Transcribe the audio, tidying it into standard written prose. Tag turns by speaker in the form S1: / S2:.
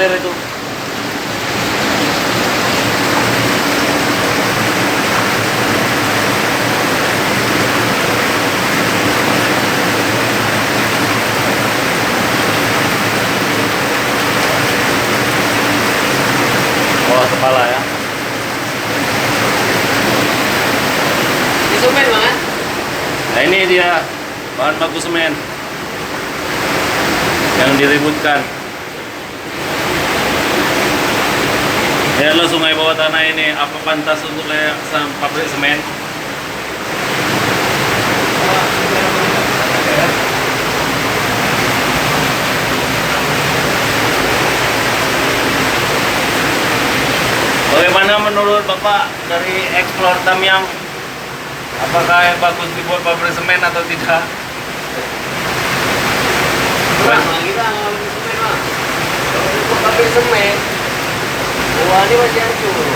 S1: boiler itu.
S2: Bawah kepala ya.
S1: Di semen bang kan?
S2: Nah ini dia bahan baku semen yang diributkan. Ya lo sungai bawah tanah ini apa pantas untuk layak pabrik semen? Bagaimana menurut Bapak dari Explore Tamyang? Apakah bagus dibuat pabrik semen atau tidak?
S1: Bang, kita nggak di semen bang. Kalau dibuat pabrik semen, buah ini masih hancur.